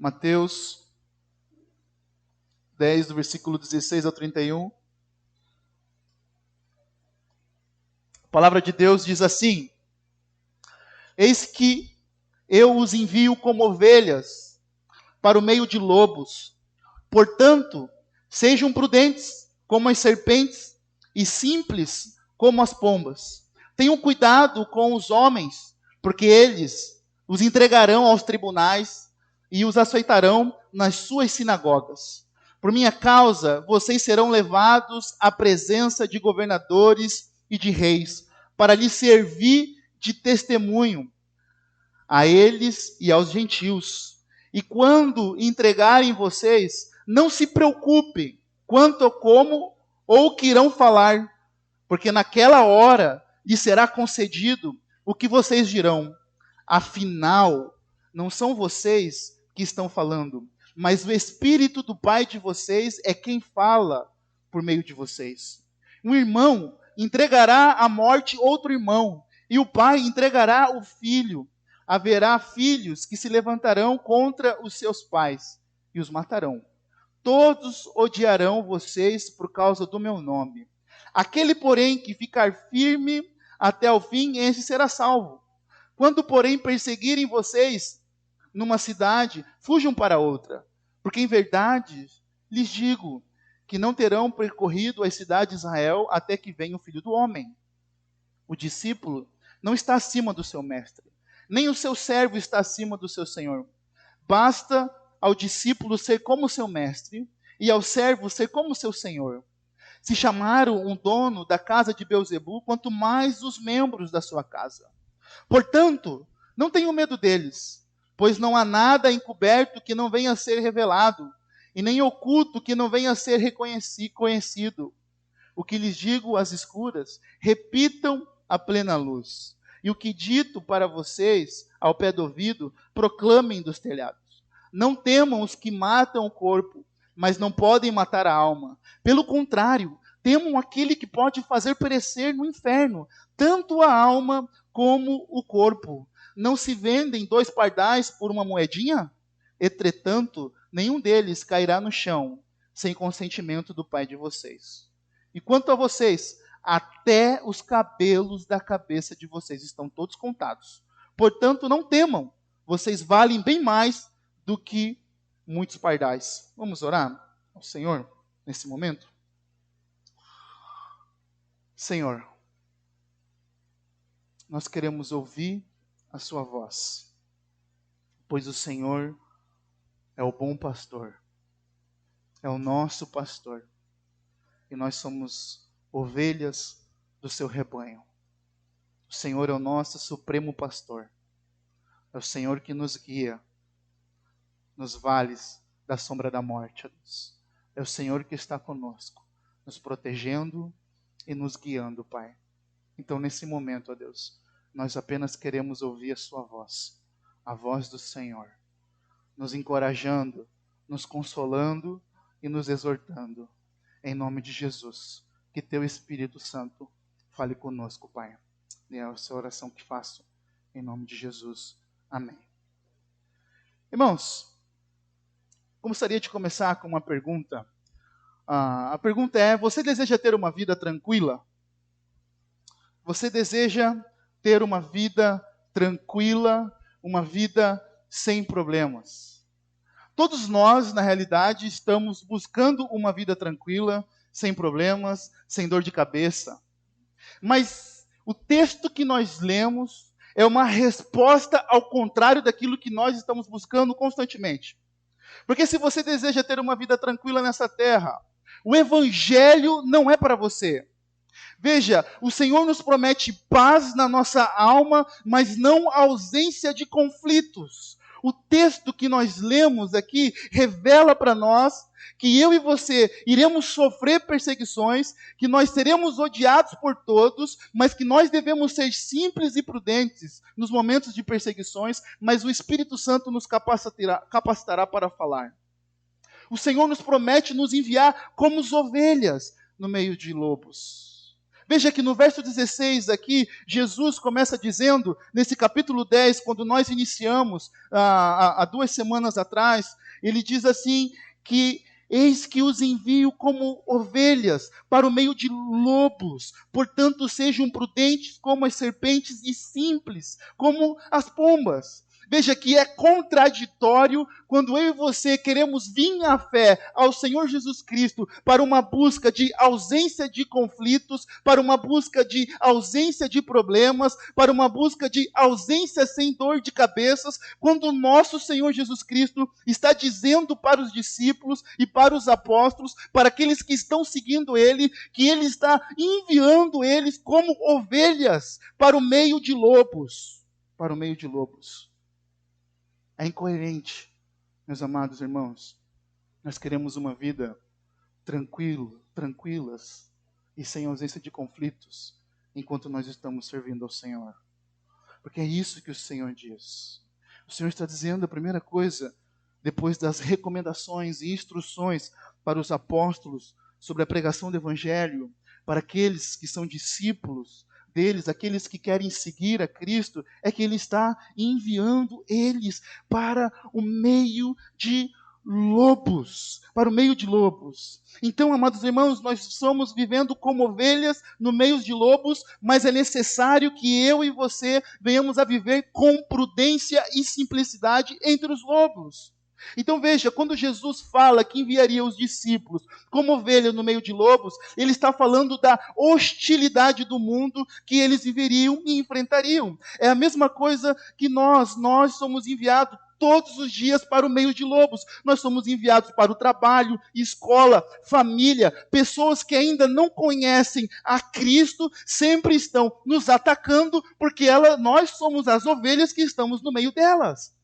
Mateus 10, do versículo 16 ao 31. A palavra de Deus diz assim: Eis que eu os envio como ovelhas para o meio de lobos. Portanto, sejam prudentes como as serpentes e simples como as pombas. Tenham cuidado com os homens, porque eles os entregarão aos tribunais e os açoitarão nas suas sinagogas. Por minha causa, vocês serão levados à presença de governadores e de reis, para lhes servir de testemunho a eles e aos gentios. E quando entregarem vocês, não se preocupem quanto a como ou o que irão falar, porque naquela hora lhes será concedido o que vocês dirão. Afinal, não são vocês que estão falando, mas o Espírito do Pai de vocês é quem fala por meio de vocês. Um irmão entregará à morte outro irmão, e o pai entregará o filho. Haverá filhos que se levantarão contra os seus pais e os matarão. Todos odiarão vocês por causa do meu nome. Aquele, porém, que ficar firme até o fim, esse será salvo. Quando, porém, perseguirem vocês numa cidade, fujam para outra. Porque, em verdade, lhes digo que não terão percorrido as cidades de Israel até que venha o Filho do Homem. O discípulo não está acima do seu mestre, nem o seu servo está acima do seu senhor. Basta ao discípulo ser como seu mestre e ao servo ser como seu senhor. Se chamaram um dono da casa de Beelzebu, quanto mais os membros da sua casa. Portanto, não tenham medo deles, pois não há nada encoberto que não venha a ser revelado, e nem oculto que não venha a ser conhecido. O que lhes digo às escuras, repitam à plena luz. E o que dito para vocês, ao pé do ouvido, proclamem dos telhados. Não temam os que matam o corpo, mas não podem matar a alma. Pelo contrário, temam aquele que pode fazer perecer no inferno, tanto a alma como o corpo. Não se vendem 2 pardais por uma moedinha? Entretanto, nenhum deles cairá no chão, sem consentimento do Pai de vocês. E quanto a vocês, até os cabelos da cabeça de vocês estão todos contados. Portanto, não temam, vocês valem bem mais do que muitos pardais. Vamos orar ao Senhor nesse momento? Senhor, nós queremos ouvir a sua voz, pois o Senhor é o bom pastor, é o nosso pastor, e nós somos ovelhas do seu rebanho. O Senhor é o nosso supremo pastor, é o Senhor que nos guia nos vales da sombra da morte, Deus. É o Senhor que está conosco, nos protegendo e nos guiando, Pai. Então, nesse momento, ó Deus, nós apenas queremos ouvir a sua voz, a voz do Senhor, nos encorajando, nos consolando e nos exortando. Em nome de Jesus, que teu Espírito Santo fale conosco, Pai. E é essa oração que faço, em nome de Jesus. Amém. Irmãos, gostaria de começar com uma pergunta. A pergunta é: você deseja ter uma vida tranquila? Você deseja ter uma vida tranquila, uma vida sem problemas? Todos nós, na realidade, estamos buscando uma vida tranquila, sem problemas, sem dor de cabeça. Mas o texto que nós lemos é uma resposta ao contrário daquilo que nós estamos buscando constantemente. Porque se você deseja ter uma vida tranquila nessa terra, o Evangelho não é para você. Veja, o Senhor nos promete paz na nossa alma, mas não ausência de conflitos. O texto que nós lemos aqui revela para nós que eu e você iremos sofrer perseguições, que nós seremos odiados por todos, mas que nós devemos ser simples e prudentes nos momentos de perseguições, mas o Espírito Santo nos capacitará para falar. O Senhor nos promete nos enviar como ovelhas no meio de lobos. Veja que no verso 16 aqui, Jesus começa dizendo, nesse capítulo 10, quando nós iniciamos há 2 semanas atrás, ele diz assim que eis que os envio como ovelhas para o meio de lobos, portanto sejam prudentes como as serpentes e simples como as pombas. Veja que é contraditório quando eu e você queremos vir à fé ao Senhor Jesus Cristo para uma busca de ausência de conflitos, para uma busca de ausência de problemas, para uma busca de ausência sem dor de cabeças, quando o nosso Senhor Jesus Cristo está dizendo para os discípulos e para os apóstolos, para aqueles que estão seguindo Ele, que Ele está enviando eles como ovelhas para o meio de lobos. Para o meio de lobos. É incoerente, meus amados irmãos. Nós queremos uma vida tranquilas e sem ausência de conflitos, enquanto nós estamos servindo ao Senhor. Porque é isso que o Senhor diz. O Senhor está dizendo a primeira coisa, depois das recomendações e instruções para os apóstolos sobre a pregação do Evangelho, para aqueles que são discípulos deles, aqueles que querem seguir a Cristo, é que Ele está enviando eles para o meio de lobos, para o meio de lobos. Então, amados irmãos, nós estamos vivendo como ovelhas no meio de lobos, mas é necessário que eu e você venhamos a viver com prudência e simplicidade entre os lobos. Então veja, quando Jesus fala que enviaria os discípulos como ovelhas no meio de lobos, ele está falando da hostilidade do mundo que eles viveriam e enfrentariam. É a mesma coisa que nós somos enviados todos os dias para o meio de lobos. Nós somos enviados para o trabalho, escola, família. Pessoas que ainda não conhecem a Cristo sempre estão nos atacando porque nós somos as ovelhas que estamos no meio delas.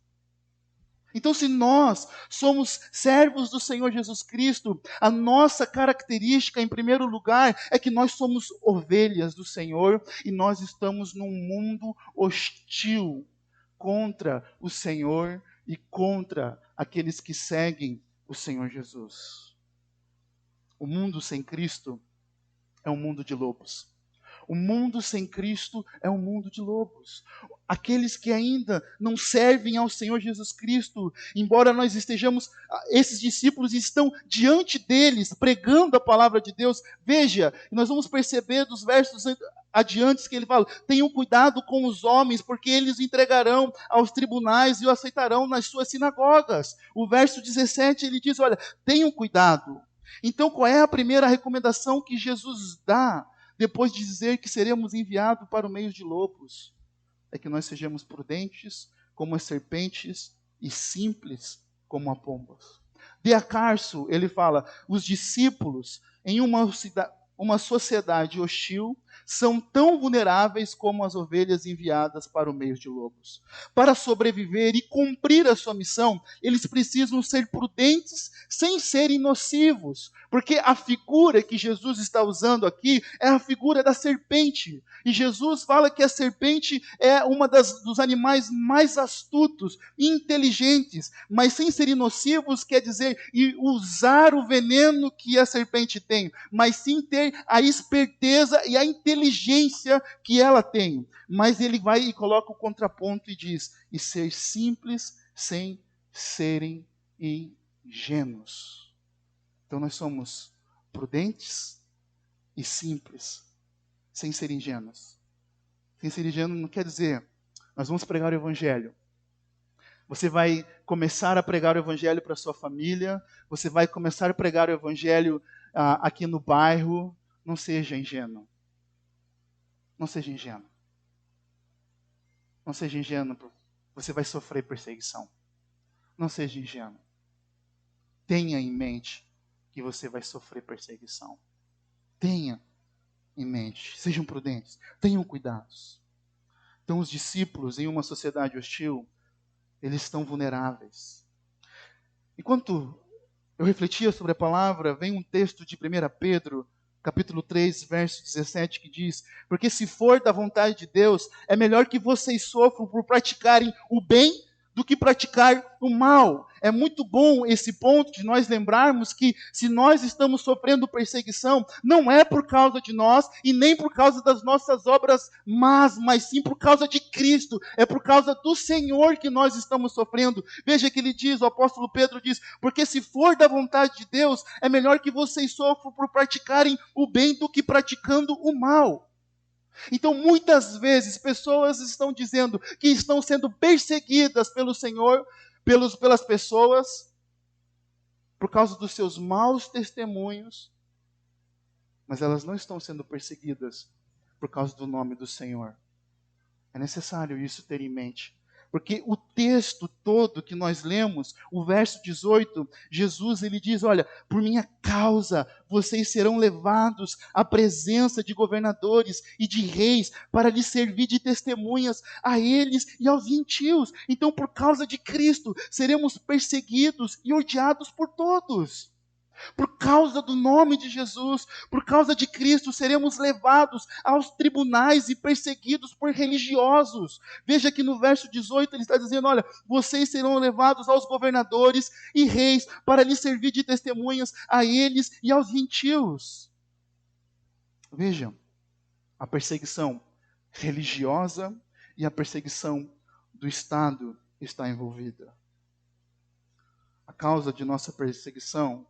Então, se nós somos servos do Senhor Jesus Cristo, a nossa característica, em primeiro lugar, é que nós somos ovelhas do Senhor e nós estamos num mundo hostil contra o Senhor e contra aqueles que seguem o Senhor Jesus. O mundo sem Cristo é um mundo de lobos. O mundo sem Cristo é um mundo de lobos. Aqueles que ainda não servem ao Senhor Jesus Cristo, embora nós estejamos, esses discípulos estão diante deles, pregando a palavra de Deus. Veja, nós vamos perceber dos versos adiante que ele fala, tenham cuidado com os homens, porque eles o entregarão aos tribunais e o aceitarão nas suas sinagogas. O verso 17, ele diz, olha, tenham cuidado. Então, qual é a primeira recomendação que Jesus dá? Depois de dizer que seremos enviados para o meio de lobos, é que nós sejamos prudentes como as serpentes e simples como as pombas. De Acarso, ele fala, os discípulos em uma sociedade hostil são tão vulneráveis como as ovelhas enviadas para o meio de lobos. Para sobreviver e cumprir a sua missão, eles precisam ser prudentes sem serem nocivos, porque a figura que Jesus está usando aqui é a figura da serpente. E Jesus fala que a serpente é uma dos animais mais astutos e inteligentes, mas sem serem nocivos quer dizer usar o veneno que a serpente tem, mas sim ter a esperteza e a inteligência que ela tem. Mas ele vai e coloca o contraponto e diz, e ser simples sem serem ingênuos. Então nós somos prudentes e simples, sem ser ingênuos. Sem ser ingênuo não quer dizer, nós vamos pregar o Evangelho. Você vai começar a pregar o Evangelho para a sua família, você vai começar a pregar o Evangelho aqui no bairro. Não seja ingênuo. Não seja ingênuo. Não seja ingênuo, você vai sofrer perseguição. Não seja ingênuo. Tenha em mente que você vai sofrer perseguição. Tenha em mente. Sejam prudentes. Tenham cuidados. Então, os discípulos, em uma sociedade hostil, eles estão vulneráveis. Enquanto eu refletia sobre a palavra, vem um texto de 1 Pedro, capítulo 3, verso 17, que diz, porque se for da vontade de Deus, é melhor que vocês sofram por praticarem o bem do que praticar o mal. É muito bom esse ponto de nós lembrarmos que se nós estamos sofrendo perseguição, não é por causa de nós e nem por causa das nossas obras más, mas sim por causa de Cristo. É por causa do Senhor que nós estamos sofrendo. Veja que ele diz, o apóstolo Pedro diz, porque se for da vontade de Deus, é melhor que vocês sofram por praticarem o bem do que praticando o mal. Então, muitas vezes, pessoas estão dizendo que estão sendo perseguidas pelo Senhor, pelas pessoas, por causa dos seus maus testemunhos, mas elas não estão sendo perseguidas por causa do nome do Senhor. É necessário isso ter em mente. Porque o texto todo que nós lemos, o verso 18, Jesus ele diz, olha, por minha causa vocês serão levados à presença de governadores e de reis para lhes servir de testemunhas a eles e aos gentios. Então, por causa de Cristo, seremos perseguidos e odiados por todos. Por causa do nome de Jesus, por causa de Cristo, seremos levados aos tribunais e perseguidos por religiosos. Veja que no verso 18 ele está dizendo, olha, vocês serão levados aos governadores e reis para lhes servir de testemunhas a eles e aos gentios. Vejam, a perseguição religiosa e a perseguição do Estado está envolvida. A causa de nossa perseguição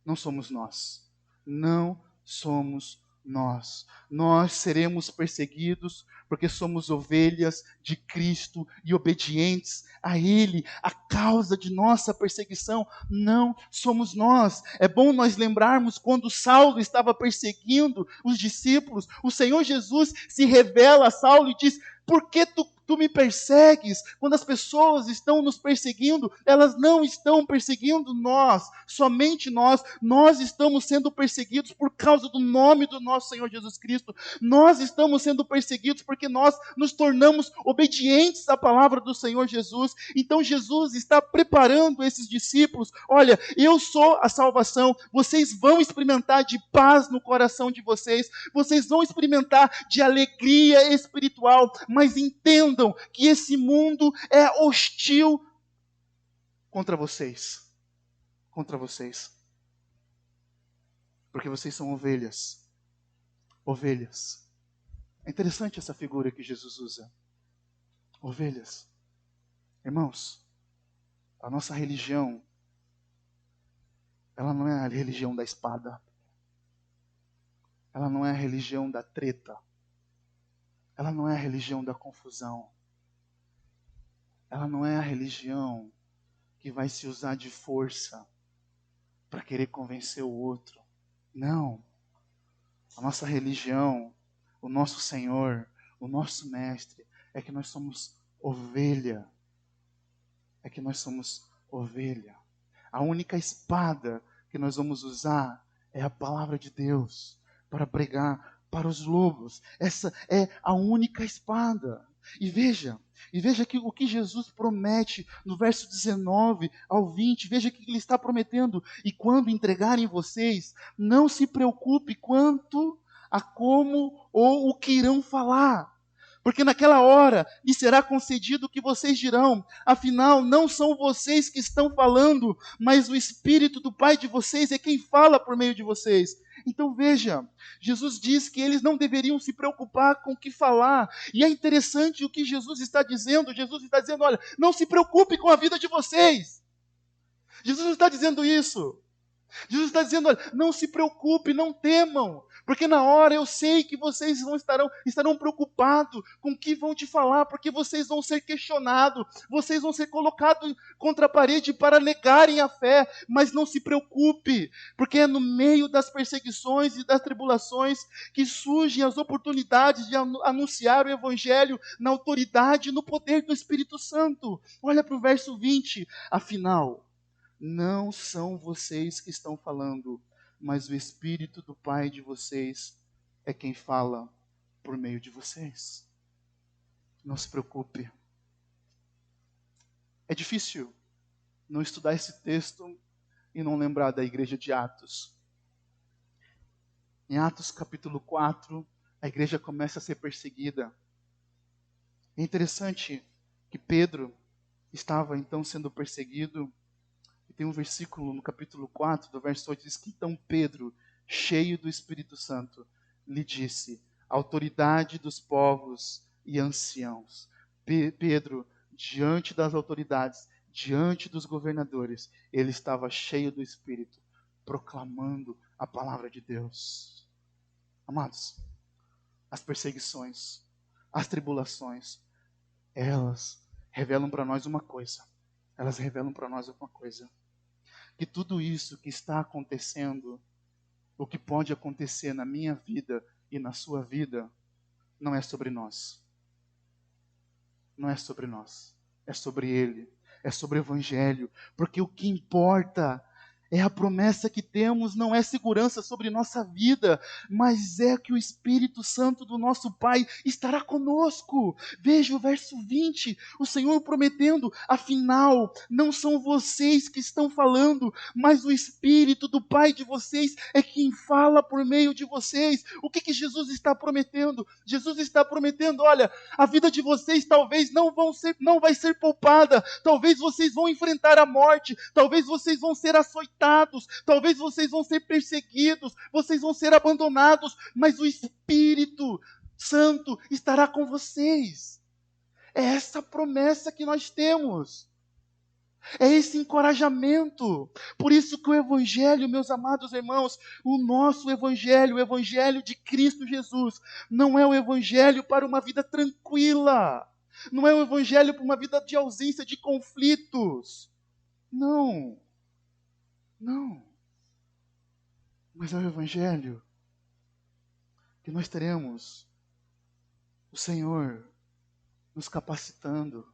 não somos nós. Não somos nós. Nós seremos perseguidos porque somos ovelhas de Cristo e obedientes a Ele. A causa de nossa perseguição não somos nós. É bom nós lembrarmos quando Saulo estava perseguindo os discípulos, o Senhor Jesus se revela a Saulo e diz, por que tu me persegues? Quando as pessoas estão nos perseguindo, elas não estão perseguindo nós, somente nós. Nós estamos sendo perseguidos por causa do nome do nosso Senhor Jesus Cristo. Nós estamos sendo perseguidos porque nós nos tornamos obedientes à palavra do Senhor Jesus. Então Jesus está preparando esses discípulos. Olha, eu sou a salvação. Vocês vão experimentar de paz no coração de vocês. Vocês vão experimentar de alegria espiritual. Mas entendam que esse mundo é hostil contra vocês. Contra vocês. Porque vocês são ovelhas. Ovelhas. É interessante essa figura que Jesus usa. Ovelhas. Irmãos, a nossa religião, ela não é a religião da espada. Ela não é a religião da treta. Ela não é a religião da confusão. Ela não é a religião que vai se usar de força para querer convencer o outro. Não. A nossa religião, o nosso Senhor, o nosso Mestre, é que nós somos ovelha. É que nós somos ovelha. A única espada que nós vamos usar é a palavra de Deus para pregar para os lobos. Essa é a única espada. E veja que o que Jesus promete no verso 19 ao 20, veja que ele está prometendo. E quando entregarem vocês, não se preocupe quanto a como ou o que irão falar. Porque naquela hora lhe será concedido o que vocês dirão. Afinal, não são vocês que estão falando, mas o Espírito do Pai de vocês é quem fala por meio de vocês. Então veja, Jesus diz que eles não deveriam se preocupar com o que falar. E é interessante o que Jesus está dizendo. Jesus está dizendo, olha, não se preocupe com a vida de vocês. Jesus está dizendo isso. Jesus está dizendo, olha, não se preocupe, não temam, porque na hora eu sei que vocês estarão preocupados com o que vão te falar, porque vocês vão ser questionados, vocês vão ser colocados contra a parede para negarem a fé, mas não se preocupe, porque é no meio das perseguições e das tribulações que surgem as oportunidades de anunciar o Evangelho na autoridade e no poder do Espírito Santo. Olha para o verso 20, afinal, não são vocês que estão falando, mas o Espírito do Pai de vocês é quem fala por meio de vocês. Não se preocupe. É difícil não estudar esse texto e não lembrar da igreja de Atos. Em Atos capítulo 4, a igreja começa a ser perseguida. É interessante que Pedro estava então sendo perseguido. E tem um versículo no capítulo 4, do verso 8, diz que então Pedro, cheio do Espírito Santo, lhe disse: autoridade dos povos e anciãos. Pedro, diante das autoridades, diante dos governadores, ele estava cheio do Espírito, proclamando a palavra de Deus. Amados, as perseguições, as tribulações, elas revelam para nós uma coisa. Elas revelam para nós uma coisa. Que tudo isso que está acontecendo, o que pode acontecer na minha vida e na sua vida, não é sobre nós. Não é sobre nós. É sobre Ele. É sobre o Evangelho. Porque o que importa é a promessa que temos, não é segurança sobre nossa vida, mas é que o Espírito Santo do nosso Pai estará conosco. Veja o verso 20, o Senhor prometendo: afinal, não são vocês que estão falando, mas o Espírito do Pai de vocês é quem fala por meio de vocês. O que Jesus está prometendo? Jesus está prometendo: olha, a vida de vocês talvez não vai ser poupada, talvez vocês vão enfrentar a morte, talvez vocês vão ser açoitados, talvez vocês vão ser perseguidos, vocês vão ser abandonados, mas o Espírito Santo estará com vocês. É essa promessa que nós temos. É esse encorajamento. Por isso que o Evangelho, meus amados irmãos, o nosso Evangelho, o Evangelho de Cristo Jesus, não é o Evangelho para uma vida tranquila. Não é o Evangelho para uma vida de ausência de conflitos. Não. Não. Mas é o Evangelho que nós teremos o Senhor nos capacitando,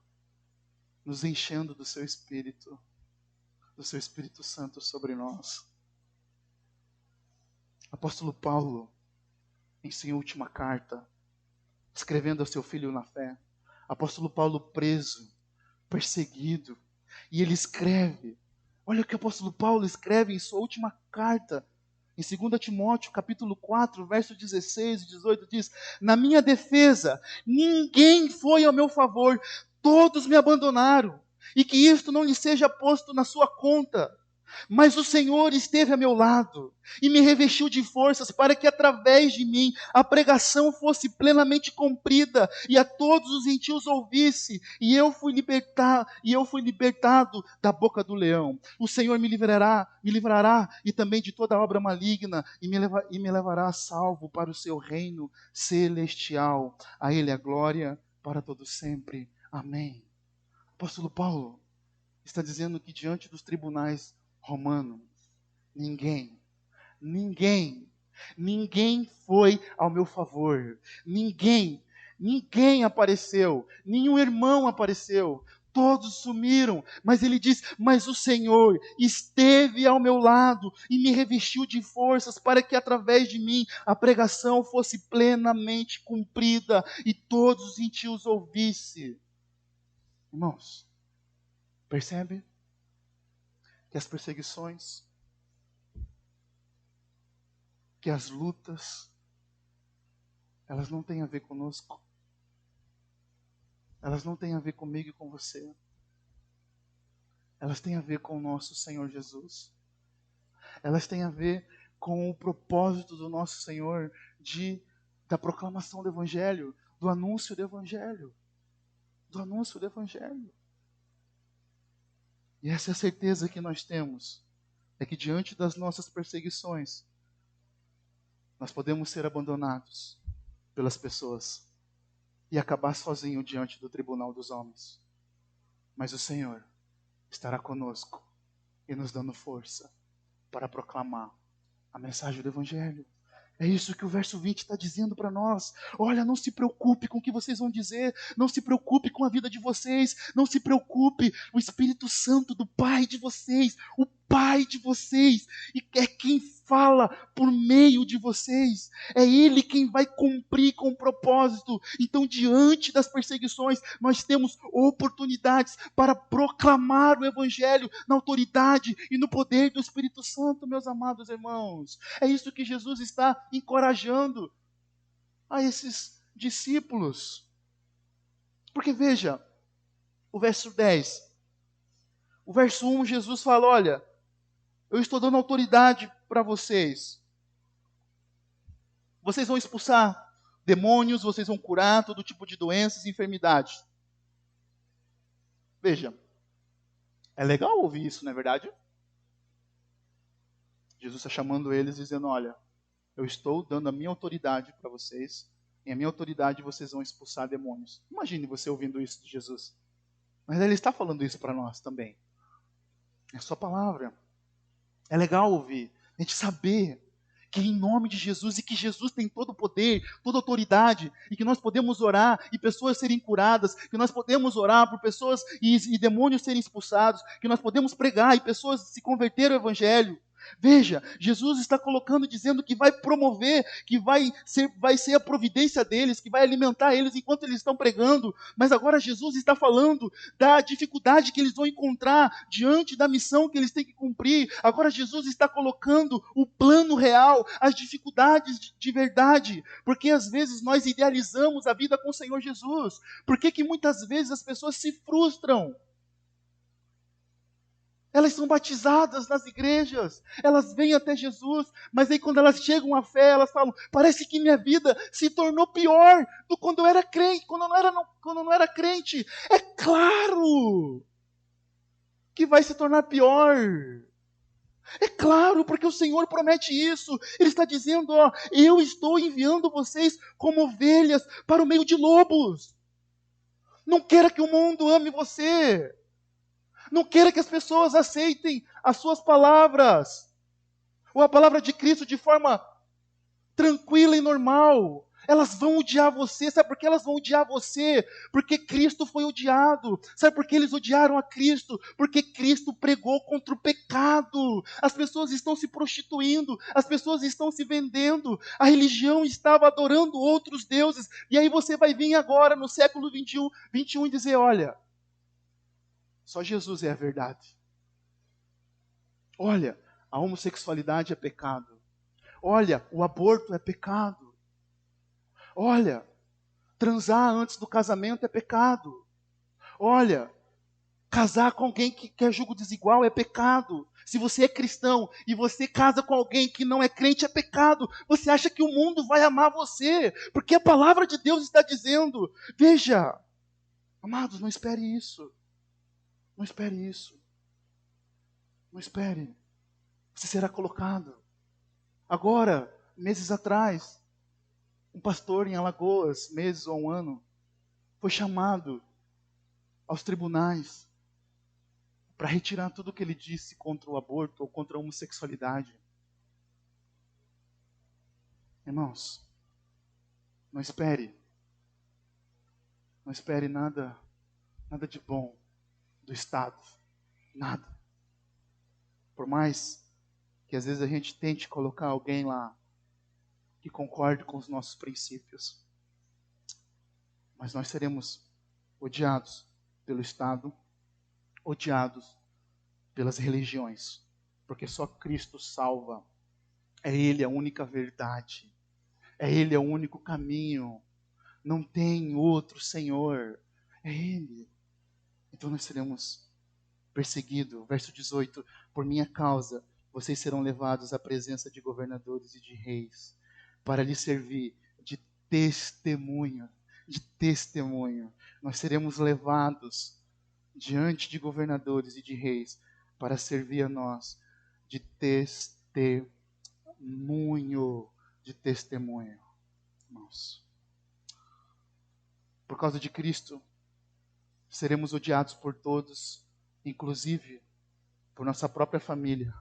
nos enchendo do seu Espírito Santo sobre nós. Apóstolo Paulo, em sua última carta, escrevendo ao seu filho na fé, apóstolo Paulo preso, perseguido, e ele escreve, olha o que o apóstolo Paulo escreve em sua última carta, em 2 Timóteo, capítulo 4, versos 16 e 18, diz: na minha defesa, ninguém foi ao meu favor, todos me abandonaram, e que isto não lhe seja posto na sua conta. Mas o Senhor esteve a meu lado e me revestiu de forças para que através de mim a pregação fosse plenamente cumprida e a todos os gentios ouvisse, e eu fui libertado da boca do leão. O Senhor me livrará e também de toda obra maligna e me levará a salvo para o seu reino celestial. A Ele a glória para todo sempre. Amém. Apóstolo Paulo está dizendo que diante dos tribunais romanos, ninguém foi ao meu favor. Ninguém apareceu, nenhum irmão apareceu, todos sumiram. Mas ele diz: mas o Senhor esteve ao meu lado e me revestiu de forças para que através de mim a pregação fosse plenamente cumprida e todos os gentios ouvissem. Irmãos, percebe que as perseguições, que as lutas, elas não têm a ver conosco. Elas não têm a ver comigo e com você. Elas têm a ver com o nosso Senhor Jesus. Elas têm a ver com o propósito do nosso Senhor da proclamação do Evangelho, do anúncio do Evangelho. Do anúncio do Evangelho. E essa é a certeza que nós temos, é que diante das nossas perseguições, nós podemos ser abandonados pelas pessoas e acabar sozinho diante do tribunal dos homens. Mas o Senhor estará conosco e nos dando força para proclamar a mensagem do Evangelho. É isso que o verso 20 está dizendo para nós. Olha, não se preocupe com o que vocês vão dizer, não se preocupe com a vida de vocês, não se preocupe, o Espírito Santo do Pai de vocês, o Pai de vocês, e é quem fala por meio de vocês, é Ele quem vai cumprir com o propósito. Então, diante das perseguições, nós temos oportunidades para proclamar o Evangelho na autoridade e no poder do Espírito Santo, meus amados irmãos. É isso que Jesus está encorajando a esses discípulos. Porque veja, o verso 10, O verso 1, Jesus fala, olha, eu estou dando autoridade para vocês. Vocês vão expulsar demônios, vocês vão curar todo tipo de doenças e enfermidades. Veja, é legal ouvir isso, não é verdade? Jesus está chamando eles dizendo, olha, eu estou dando a minha autoridade para vocês, e a minha autoridade vocês vão expulsar demônios. Imagine você ouvindo isso de Jesus. Mas ele está falando isso para nós também. É sua palavra. É legal ouvir, a gente saber que em nome de Jesus, e que Jesus tem todo o poder, toda a autoridade, e que nós podemos orar e pessoas serem curadas, que nós podemos orar por pessoas e demônios serem expulsados, que nós podemos pregar e pessoas se converterem ao Evangelho. Veja, Jesus está colocando, dizendo que vai promover, que vai ser a providência deles, que vai alimentar eles enquanto eles estão pregando. Mas agora Jesus está falando da dificuldade que eles vão encontrar diante da missão que eles têm que cumprir. Agora Jesus está colocando o plano real, as dificuldades de verdade. Porque às vezes nós idealizamos a vida com o Senhor Jesus. Por que muitas vezes as pessoas se frustram? Elas são batizadas nas igrejas, elas vêm até Jesus, mas aí quando elas chegam à fé, elas falam, parece que minha vida se tornou pior do quando eu era crente, quando eu não era crente. É claro que vai se tornar pior. É claro, porque o Senhor promete isso. Ele está dizendo, ó, eu estou enviando vocês como ovelhas para o meio de lobos. Não queira que o mundo ame você. Não queira que as pessoas aceitem as suas palavras, ou a palavra de Cristo de forma tranquila e normal. Elas vão odiar você. Sabe por que elas vão odiar você? Porque Cristo foi odiado. Sabe por que eles odiaram a Cristo? Porque Cristo pregou contra o pecado. As pessoas estão se prostituindo, as pessoas estão se vendendo, a religião estava adorando outros deuses. E aí você vai vir agora no século 21 e dizer, olha, só Jesus é a verdade. Olha, a homossexualidade é pecado. Olha, o aborto é pecado. Olha, transar antes do casamento é pecado. Olha, casar com alguém que quer julgo desigual é pecado. Se você é cristão e você casa com alguém que não é crente, é pecado. Você acha que o mundo vai amar você, porque a palavra de Deus está dizendo. Veja, amados, não espere isso. Não espere isso. Não espere. Você será colocado. Agora, meses atrás, um pastor em Alagoas, meses ou um ano, foi chamado aos tribunais para retirar tudo o que ele disse contra o aborto ou contra a homossexualidade. Irmãos, não espere. Não espere nada de bom do Estado. Nada. Por mais que às vezes a gente tente colocar alguém lá que concorde com os nossos princípios. Mas nós seremos odiados pelo Estado, odiados pelas religiões, porque só Cristo salva. É Ele a única verdade. É Ele o único caminho. Não tem outro Senhor. É Ele. Então nós seremos perseguidos. Verso 18. Por minha causa, vocês serão levados à presença de governadores e de reis, para lhes servir de testemunho. De testemunho. Nós seremos levados diante de governadores e de reis para servir a nós de testemunho. De testemunho. Irmãos, por causa de Cristo, seremos odiados por todos, inclusive por nossa própria família.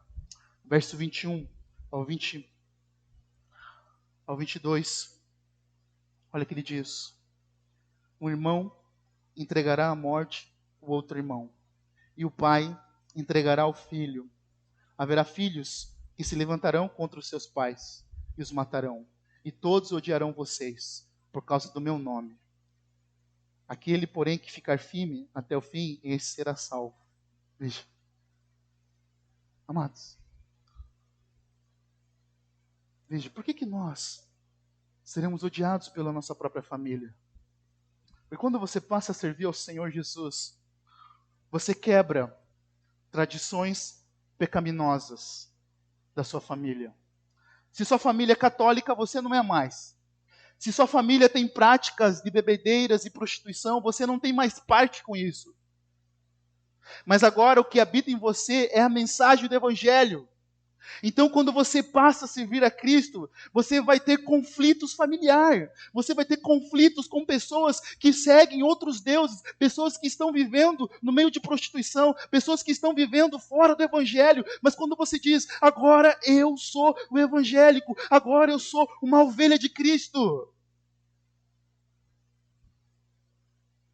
Verso 21 ao 22, olha o que ele diz. Um irmão entregará à morte o outro irmão, e o pai entregará ao filho. Haverá filhos que se levantarão contra os seus pais e os matarão, e todos odiarão vocês por causa do meu nome. Aquele, porém, que ficar firme até o fim, esse será salvo. Veja. Amados, veja, por que nós seremos odiados pela nossa própria família? Porque quando você passa a servir ao Senhor Jesus, você quebra tradições pecaminosas da sua família. Se sua família é católica, você não é mais. Se sua família tem práticas de bebedeiras e prostituição, você não tem mais parte com isso. Mas agora o que habita em você é a mensagem do Evangelho. Então, quando você passa a servir a Cristo, você vai ter conflitos familiares. Você vai ter conflitos com pessoas que seguem outros deuses, pessoas que estão vivendo no meio de prostituição, pessoas que estão vivendo fora do Evangelho. Mas quando você diz, agora eu sou o evangélico, agora eu sou uma ovelha de Cristo,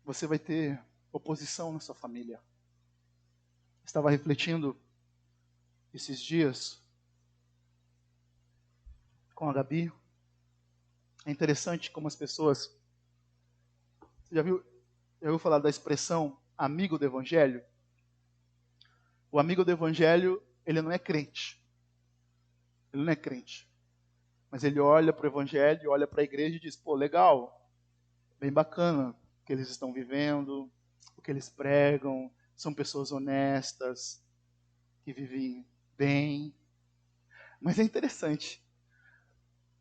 você vai ter oposição na sua família. Estava refletindo esses dias com a Gabi. É interessante como as pessoas... Você já ouviu falar da expressão amigo do Evangelho? O amigo do Evangelho, ele não é crente. Ele não é crente. Mas ele olha para o Evangelho, olha para a igreja e diz, pô, legal, bem bacana o que eles estão vivendo, o que eles pregam, são pessoas honestas, que vivem bem. Mas é interessante.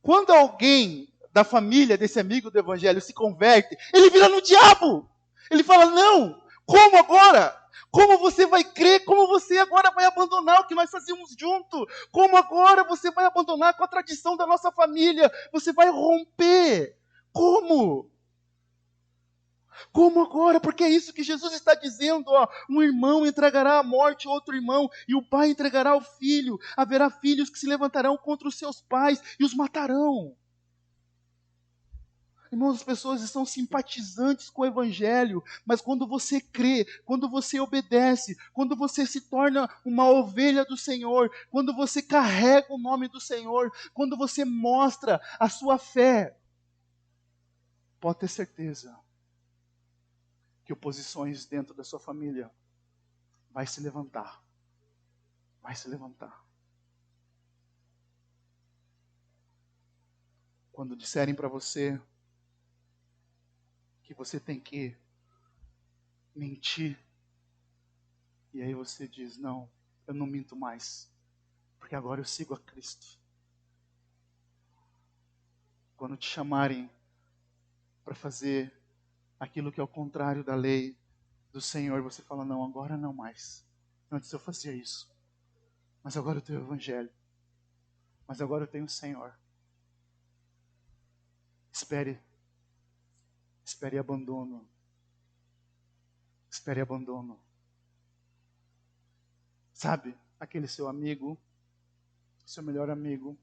Quando alguém da família desse amigo do Evangelho se converte, ele vira no diabo. Ele fala, não, como agora? Como você vai crer? Como você agora vai abandonar o que nós fazíamos junto? Como agora você vai abandonar com a tradição da nossa família? Você vai romper. Como? Como agora? Porque é isso que Jesus está dizendo. Ó. Um irmão entregará à morte outro irmão, e o pai entregará ao filho. Haverá filhos que se levantarão contra os seus pais e os matarão. Irmãos, as pessoas estão simpatizantes com o Evangelho, mas quando você crê, quando você obedece, quando você se torna uma ovelha do Senhor, quando você carrega o nome do Senhor, quando você mostra a sua fé, pode ter certeza que oposições dentro da sua família vai se levantar. Vai se levantar. Quando disserem para você que você tem que mentir, e aí você diz, não, eu não minto mais, porque agora eu sigo a Cristo. Quando te chamarem para fazer aquilo que é o contrário da lei do Senhor, você fala, não, agora não mais. Antes eu fazia isso, mas agora eu tenho o Evangelho, mas agora eu tenho o Senhor. Espere abandono. Espere abandono. Sabe, aquele seu amigo, seu melhor amigo,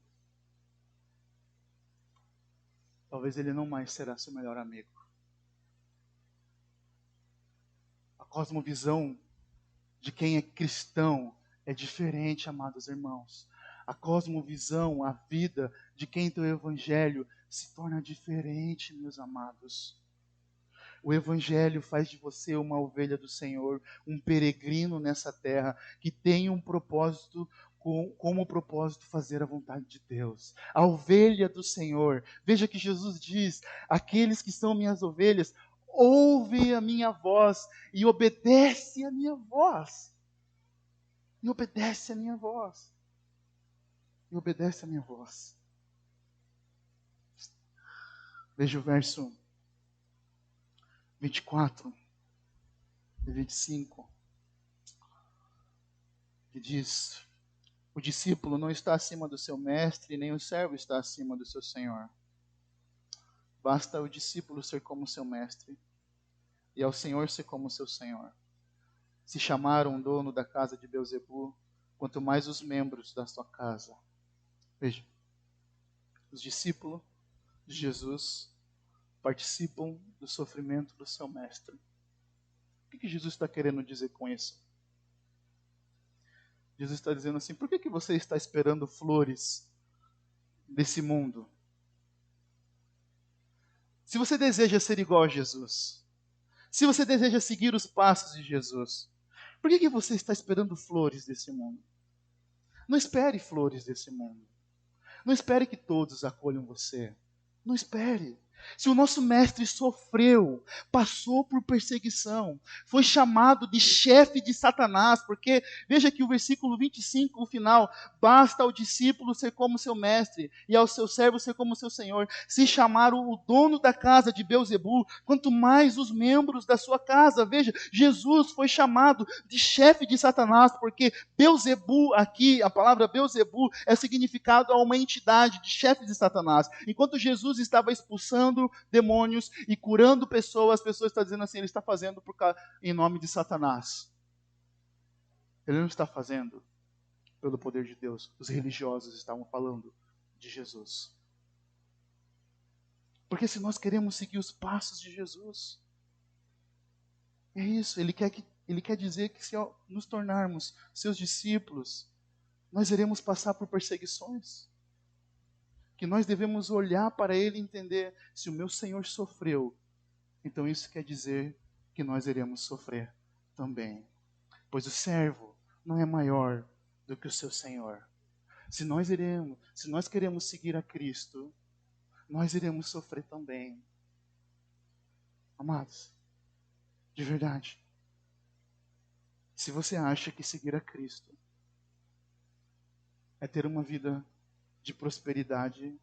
talvez ele não mais será seu melhor amigo. A cosmovisão de quem é cristão é diferente, amados irmãos. A cosmovisão, a vida de quem tem o Evangelho se torna diferente, meus amados. O Evangelho faz de você uma ovelha do Senhor, um peregrino nessa terra, que tem um propósito, como propósito fazer a vontade de Deus. A ovelha do Senhor. Veja que Jesus diz, aqueles que são minhas ovelhas, ouve a minha voz e obedece a minha voz. E obedece a minha voz. E obedece a minha voz. Veja o verso 24 e 25, que diz, o discípulo não está acima do seu mestre, nem o servo está acima do seu senhor. Basta o discípulo ser como seu mestre, e ao senhor ser como seu senhor. Se chamaram o dono da casa de Beelzebu, quanto mais os membros da sua casa. Veja, os discípulos de Jesus participam do sofrimento do seu mestre. O que Jesus está querendo dizer com isso? Jesus está dizendo assim, por que você está esperando flores desse mundo? Se você deseja ser igual a Jesus, se você deseja seguir os passos de Jesus, por que você está esperando flores desse mundo? Não espere flores desse mundo. Não espere que todos acolham você. Não espere. Se o nosso mestre sofreu, passou por perseguição, foi chamado de chefe de Satanás, porque veja que o versículo 25, o final, basta ao discípulo ser como seu mestre e ao seu servo ser como seu senhor. Se chamaram o dono da casa de Beelzebul, quanto mais os membros da sua casa. Veja, Jesus foi chamado de chefe de Satanás, porque Beelzebul aqui, a palavra Beelzebul é significado a uma entidade de chefe de Satanás. Enquanto Jesus estava expulsando demônios e curando pessoas, as pessoas estão dizendo assim, ele está fazendo em nome de Satanás. Ele não está fazendo pelo poder de Deus. Os religiosos estavam falando de Jesus. Porque se nós queremos seguir os passos de Jesus, é isso, ele quer dizer que se nos tornarmos seus discípulos, nós iremos passar por perseguições. Que nós devemos olhar para ele e entender, se o meu Senhor sofreu, então isso quer dizer que nós iremos sofrer também. Pois o servo não é maior do que o seu Senhor. Se nós queremos seguir a Cristo, nós iremos sofrer também. Amados, de verdade, se você acha que seguir a Cristo é ter uma vida de prosperidade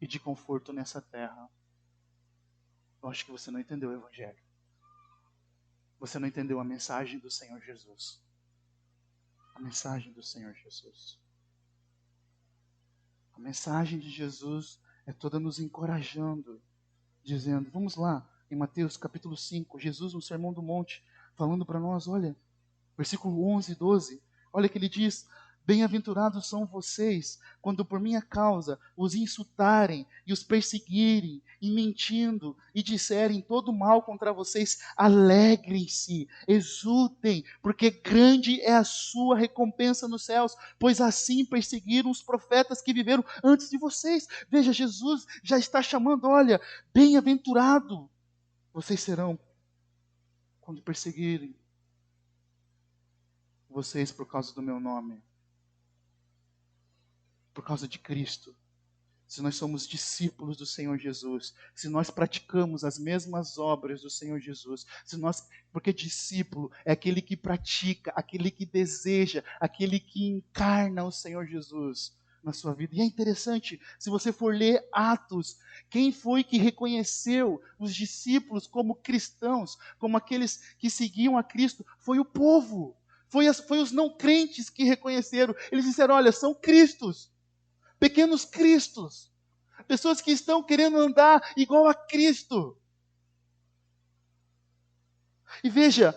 e de conforto nessa terra, eu acho que você não entendeu o Evangelho. Você não entendeu a mensagem do Senhor Jesus. A mensagem do Senhor Jesus. A mensagem de Jesus é toda nos encorajando, dizendo, vamos lá, em Mateus capítulo 5, Jesus no Sermão do Monte, falando para nós, olha, versículo 11 e 12, olha que ele diz, bem-aventurados são vocês, quando por minha causa os insultarem e os perseguirem, e mentindo, e disserem todo mal contra vocês, alegrem-se, exultem, porque grande é a sua recompensa nos céus, pois assim perseguiram os profetas que viveram antes de vocês. Veja, Jesus já está chamando, olha, bem-aventurado vocês serão quando perseguirem vocês por causa do meu nome. Por causa de Cristo, se nós somos discípulos do Senhor Jesus, se nós praticamos as mesmas obras do Senhor Jesus, porque discípulo é aquele que pratica, aquele que deseja, aquele que encarna o Senhor Jesus na sua vida. E é interessante, se você for ler Atos, quem foi que reconheceu os discípulos como cristãos, como aqueles que seguiam a Cristo? Foi o povo, foi os não crentes que reconheceram. Eles disseram, olha, são cristos. Pequenos cristos, pessoas que estão querendo andar igual a Cristo. E veja,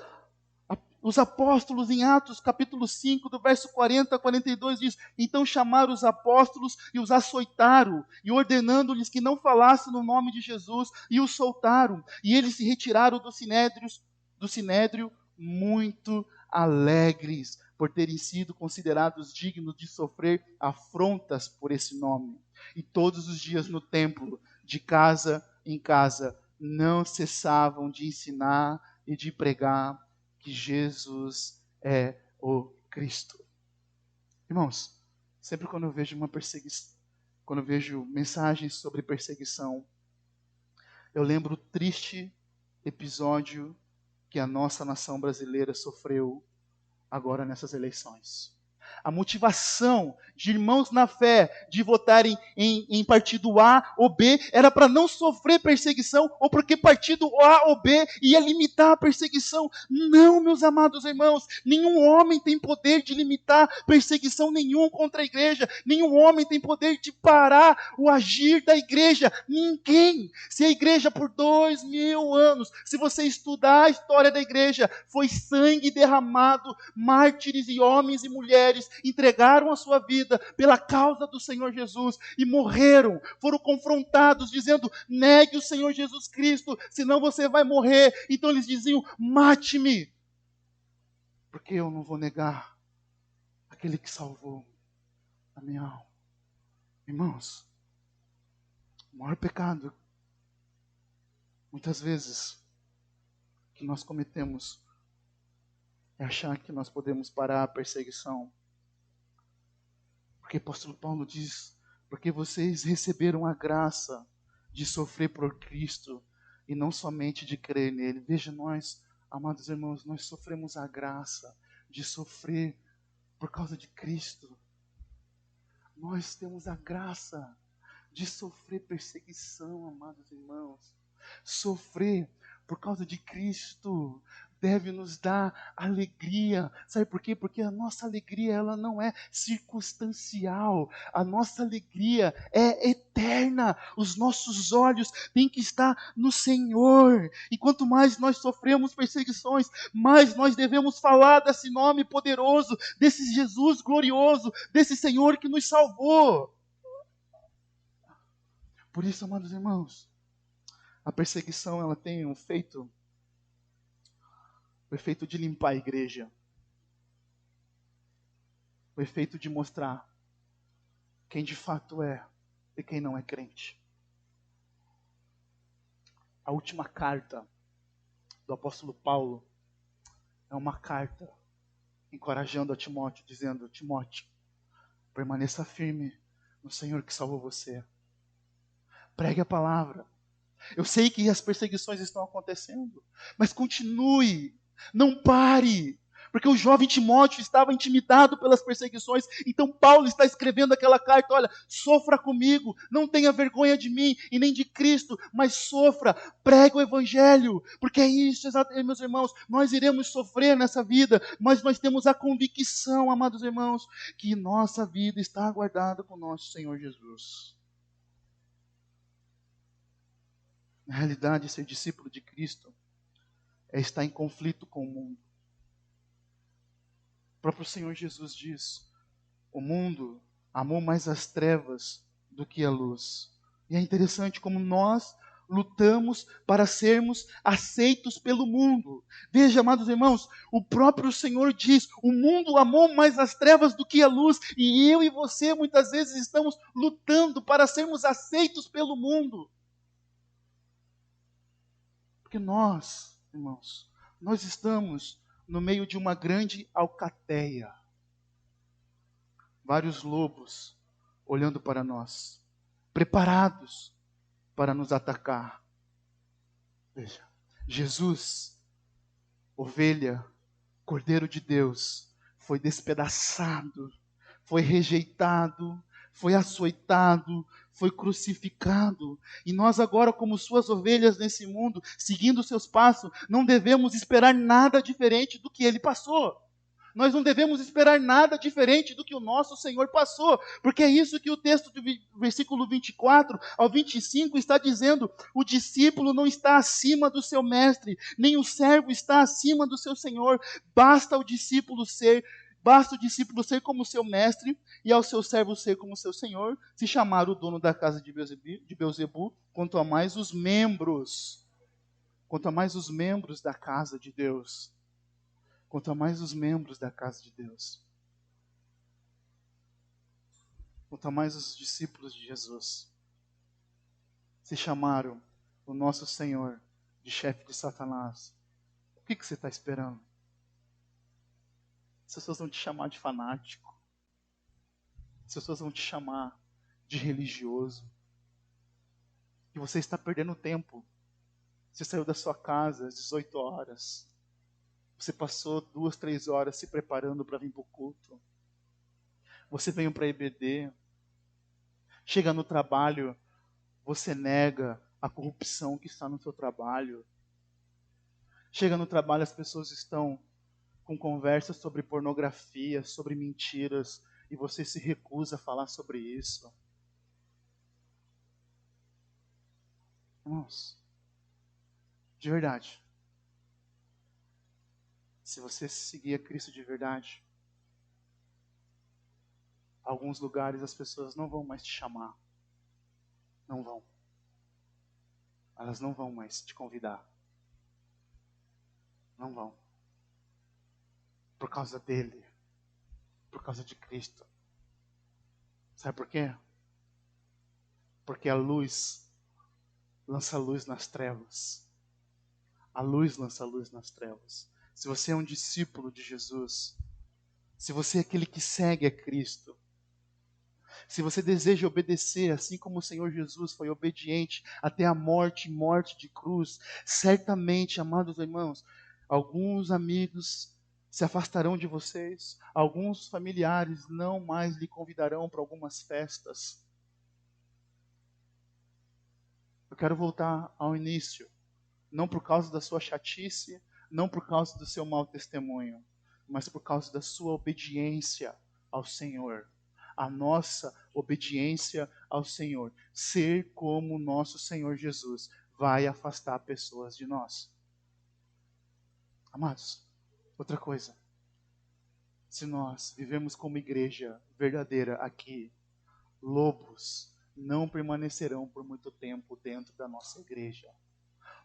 os apóstolos em Atos capítulo 5, do verso 40 a 42 diz, então chamaram os apóstolos e os açoitaram, e ordenando-lhes que não falassem no nome de Jesus, e os soltaram, e eles se retiraram do sinédrio muito alegres, por terem sido considerados dignos de sofrer afrontas por esse nome. E todos os dias no templo, de casa em casa, não cessavam de ensinar e de pregar que Jesus é o Cristo. Irmãos, sempre quando eu vejo uma perseguição, quando eu vejo mensagens sobre perseguição, eu lembro o triste episódio que a nossa nação brasileira sofreu agora nessas eleições. A motivação de irmãos na fé de votarem em partido A ou B era para não sofrer perseguição, ou porque partido A ou B ia limitar a perseguição. Não, meus amados irmãos, nenhum homem tem poder de limitar perseguição nenhum contra a igreja, nenhum homem tem poder de parar o agir da igreja, ninguém. Se a igreja por 2000 anos, se você estudar a história da igreja, foi sangue derramado, mártires e homens e mulheres entregaram a sua vida pela causa do Senhor Jesus e morreram, foram confrontados dizendo, negue o Senhor Jesus Cristo, senão você vai morrer. Então eles diziam, mate-me, porque eu não vou negar aquele que salvou a minha alma. Irmãos, o maior pecado, muitas vezes, que nós cometemos é achar que nós podemos parar a perseguição. Porque o apóstolo Paulo diz, porque vocês receberam a graça de sofrer por Cristo e não somente de crer nele. Veja, nós, amados irmãos, nós sofremos a graça de sofrer por causa de Cristo. Nós temos a graça de sofrer perseguição, amados irmãos. Sofrer por causa de Cristo deve nos dar alegria. Sabe por quê? Porque a nossa alegria, ela não é circunstancial. A nossa alegria é eterna. Os nossos olhos têm que estar no Senhor. E quanto mais nós sofremos perseguições, mais nós devemos falar desse nome poderoso, desse Jesus glorioso, desse Senhor que nos salvou. Por isso, amados irmãos, a perseguição, ela tem o efeito de limpar a igreja. O efeito de mostrar quem de fato é e quem não é crente. A última carta do apóstolo Paulo é uma carta encorajando a Timóteo, dizendo: Timóteo, permaneça firme no Senhor que salvou você. Pregue a palavra. Eu sei que as perseguições estão acontecendo, mas continue, não pare, porque o jovem Timóteo estava intimidado pelas perseguições. Então Paulo está escrevendo aquela carta: olha, sofra comigo, não tenha vergonha de mim e nem de Cristo, mas sofra, pregue o evangelho, porque é isso, meus irmãos, nós iremos sofrer nessa vida, mas nós temos a convicção, amados irmãos, que nossa vida está aguardada com o nosso Senhor Jesus. Na realidade, ser discípulo de Cristo é estar em conflito com o mundo. O próprio Senhor Jesus diz: o mundo amou mais as trevas do que a luz. E é interessante como nós lutamos para sermos aceitos pelo mundo. Veja, amados irmãos, o próprio Senhor diz: o mundo amou mais as trevas do que a luz. E eu e você muitas vezes estamos lutando para sermos aceitos pelo mundo. Porque nós, irmãos, nós estamos no meio de uma grande alcateia. Vários lobos olhando para nós, preparados para nos atacar. Veja, Jesus, ovelha, Cordeiro de Deus, foi despedaçado, foi rejeitado, foi açoitado, foi crucificado. E nós agora, como suas ovelhas nesse mundo, seguindo seus passos, não devemos esperar nada diferente do que ele passou. Nós não devemos esperar nada diferente do que o nosso Senhor passou, porque é isso que o texto do versículo 24 ao 25 está dizendo: o discípulo não está acima do seu mestre, nem o servo está acima do seu senhor. Basta o discípulo ser como seu mestre e ao seu servo ser como seu senhor, se chamar o dono da casa de Beelzebu, quanto a mais os membros da casa de Deus. Quanto a mais os membros da casa de Deus. Quanto a mais os discípulos de Jesus. Se chamaram o nosso Senhor de chefe de Satanás. O que você está esperando? As pessoas vão te chamar de fanático. As pessoas vão te chamar de religioso. E você está perdendo tempo. Você saiu da sua casa às 18 horas. Você passou 2, 3 horas se preparando para vir para o culto. Você veio para a EBD. Chega no trabalho, você nega a corrupção que está no seu trabalho. Chega no trabalho, as pessoas estão com conversas sobre pornografia, sobre mentiras, e você se recusa a falar sobre isso. Irmãos, de verdade, se você seguir a Cristo de verdade, alguns lugares as pessoas não vão mais te chamar. Não vão. Elas não vão mais te convidar. Não vão. Por causa dele. Por causa de Cristo. Sabe por quê? Porque a luz lança luz nas trevas. A luz lança luz nas trevas. Se você é um discípulo de Jesus, se você é aquele que segue a Cristo, Se você deseja obedecer, assim como o Senhor Jesus foi obediente até a morte de cruz, certamente, amados irmãos, alguns amigos se afastarão de vocês, alguns familiares não mais lhe convidarão para algumas festas. Eu quero voltar ao início, não por causa da sua chatice, não por causa do seu mau testemunho, mas por causa da sua obediência ao Senhor. A nossa obediência ao Senhor, ser como o nosso Senhor Jesus, vai afastar pessoas de nós. Amados, outra coisa, se nós vivemos como igreja verdadeira aqui, lobos não permanecerão por muito tempo dentro da nossa igreja.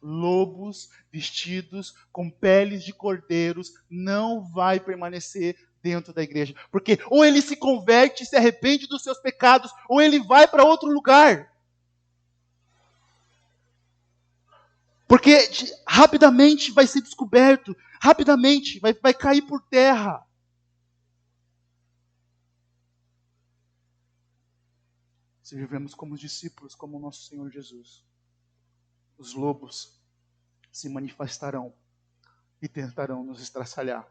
Lobos vestidos com peles de cordeiros não vai permanecer dentro da igreja. Porque ou ele se converte e se arrepende dos seus pecados, ou ele vai para outro lugar. Porque rapidamente vai ser descoberto, rapidamente vai cair por terra. Se vivemos como discípulos, como o nosso Senhor Jesus, os lobos se manifestarão e tentarão nos estraçalhar.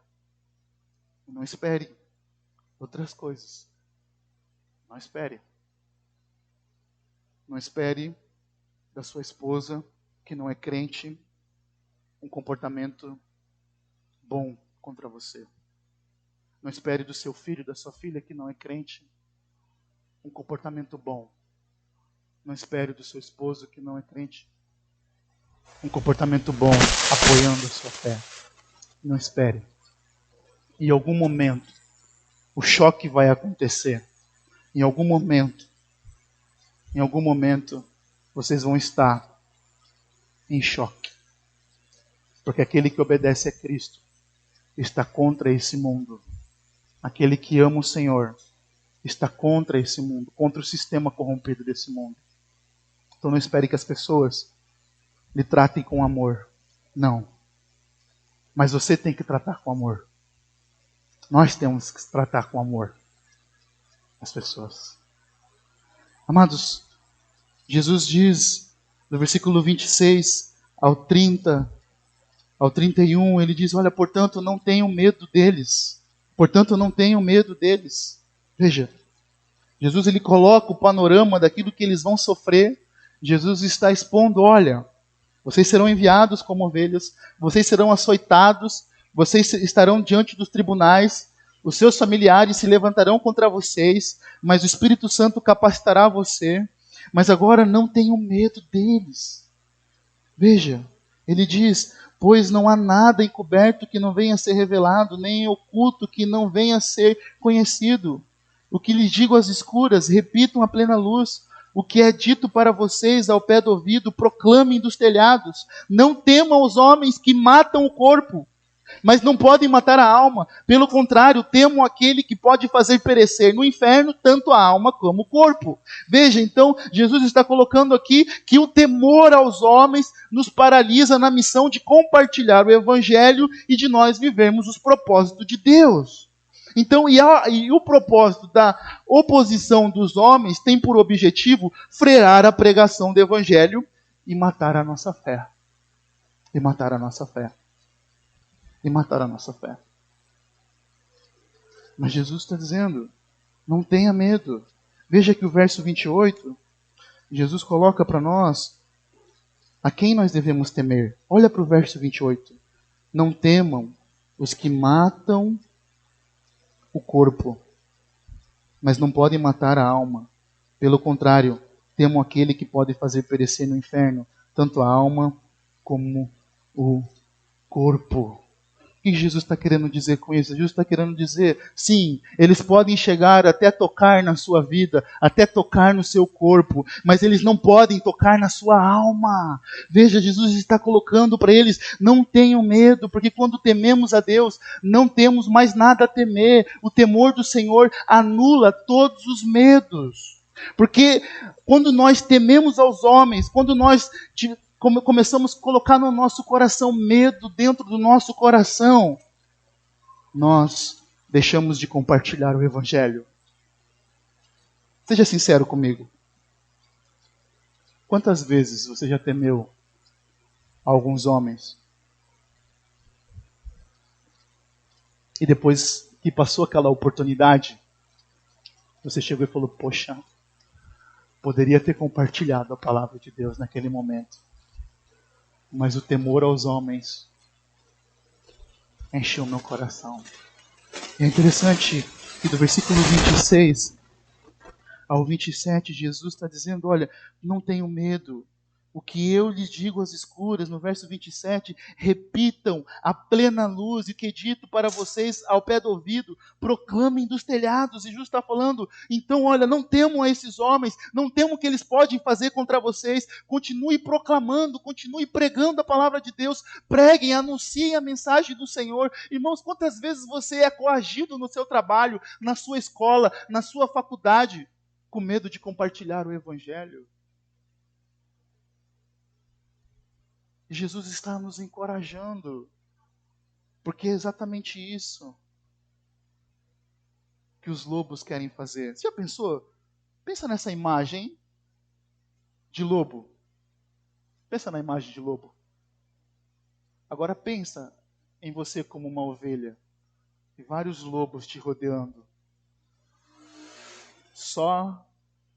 Não espere outras coisas. Não espere. Não espere da sua esposa, que não é crente, um comportamento bom contra você. Não espere do seu filho, da sua filha, que não é crente, um comportamento bom. Não espere do seu esposo, que não é crente, um comportamento bom, apoiando a sua fé. Não espere. Em algum momento, o choque vai acontecer. Em algum momento, vocês vão estar em choque. Porque aquele que obedece a Cristo está contra esse mundo. Aquele que ama o Senhor está contra esse mundo, contra o sistema corrompido desse mundo. Então não espere que as pessoas lhe tratem com amor. Não. Mas você tem que tratar com amor. Nós temos que tratar com amor as pessoas. Amados, Jesus diz, no versículo 26 ao 30, ao 31, ele diz, olha, portanto, não tenham medo deles. Portanto, não tenham medo deles. Veja, Jesus ele coloca o panorama daquilo que eles vão sofrer. Jesus está expondo, olha, vocês serão enviados como ovelhas, vocês serão açoitados, vocês estarão diante dos tribunais, os seus familiares se levantarão contra vocês, mas o Espírito Santo capacitará você. Mas agora não tenham medo deles. Veja, ele diz, pois não há nada encoberto que não venha a ser revelado, nem oculto que não venha a ser conhecido. O que lhes digo às escuras, repitam à plena luz. O que é dito para vocês ao pé do ouvido, proclamem dos telhados. Não temam os homens que matam o corpo, mas não podem matar a alma. Pelo contrário, temam aquele que pode fazer perecer no inferno tanto a alma como o corpo. Veja, então, Jesus está colocando aqui que o temor aos homens nos paralisa na missão de compartilhar o Evangelho e de nós vivermos os propósitos de Deus. Então, e o propósito da oposição dos homens tem por objetivo frear a pregação do Evangelho e matar a nossa fé. E matar a nossa fé. E matar a nossa fé. Mas Jesus está dizendo, não tenha medo. Veja que o verso 28, Jesus coloca para nós a quem nós devemos temer. Olha para o verso 28. Não temam os que matam o corpo, mas não podem matar a alma. Pelo contrário, temam aquele que pode fazer perecer no inferno, tanto a alma como o corpo. O que Jesus está querendo dizer com isso? Jesus está querendo dizer, sim, eles podem chegar até tocar na sua vida, até tocar no seu corpo, mas eles não podem tocar na sua alma. Veja, Jesus está colocando para eles, não tenham medo, porque quando tememos a Deus, não temos mais nada a temer. O temor do Senhor anula todos os medos. Porque quando nós tememos aos homens, quando nós começamos a colocar no nosso coração medo dentro do nosso coração, nós deixamos de compartilhar o Evangelho. Seja sincero comigo. Quantas vezes você já temeu alguns homens e depois que passou aquela oportunidade, você chegou e falou, poxa, poderia ter compartilhado a palavra de Deus naquele momento, mas o temor aos homens encheu meu coração. E é interessante que do versículo 26 ao 27, Jesus está dizendo, olha, não tenham medo. O que eu lhes digo às escuras, no verso 27, repitam a plena luz, e que dito para vocês ao pé do ouvido, proclamem dos telhados. E Jesus está falando, então olha, não temam a esses homens, não temam o que eles podem fazer contra vocês, continue proclamando, continue pregando a palavra de Deus, preguem, anunciem a mensagem do Senhor. Irmãos, quantas vezes você é coagido no seu trabalho, na sua escola, na sua faculdade, com medo de compartilhar o Evangelho? E Jesus está nos encorajando, porque é exatamente isso que os lobos querem fazer. Você já pensou? Pensa nessa imagem de lobo. Pensa na imagem de lobo. Agora pensa em você como uma ovelha e vários lobos te rodeando, só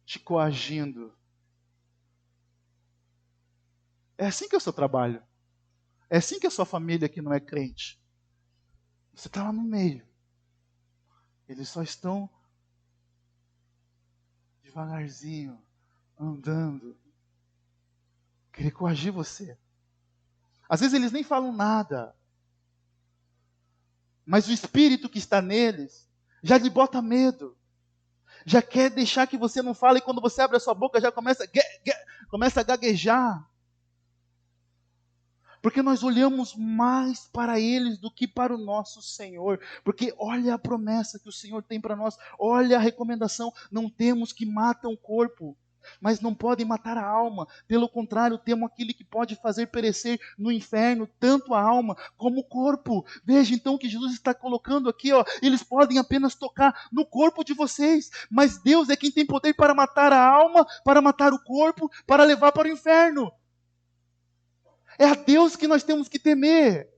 te coagindo. É assim que é o seu trabalho. É assim que é a sua família que não é crente. Você está lá no meio. Eles só estão devagarzinho, andando, querer coagir você. Às vezes eles nem falam nada, mas o espírito que está neles já lhe bota medo, já quer deixar que você não fale, e quando você abre a sua boca já começa a gaguejar. Porque nós olhamos mais para eles do que para o nosso Senhor. Porque olha a promessa que o Senhor tem para nós. Olha a recomendação. Não temos que matam o corpo, mas não podem matar a alma. Pelo contrário, temos aquele que pode fazer perecer no inferno tanto a alma como o corpo. Veja então o que Jesus está colocando aqui. Eles podem apenas tocar no corpo de vocês, mas Deus é quem tem poder para matar a alma, para matar o corpo, para levar para o inferno. É a Deus que nós temos que temer.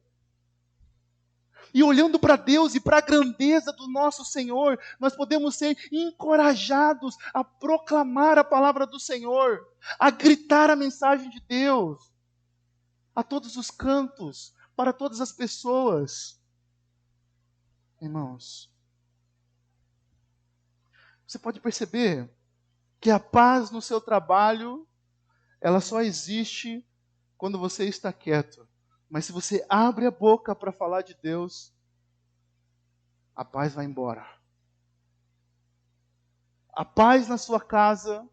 E olhando para Deus e para a grandeza do nosso Senhor, nós podemos ser encorajados a proclamar a palavra do Senhor, a gritar a mensagem de Deus, a todos os cantos, para todas as pessoas. Irmãos, você pode perceber que a paz no seu trabalho, ela só existe quando você está quieto. Mas se você abre a boca para falar de Deus, a paz vai embora. A paz na sua casa,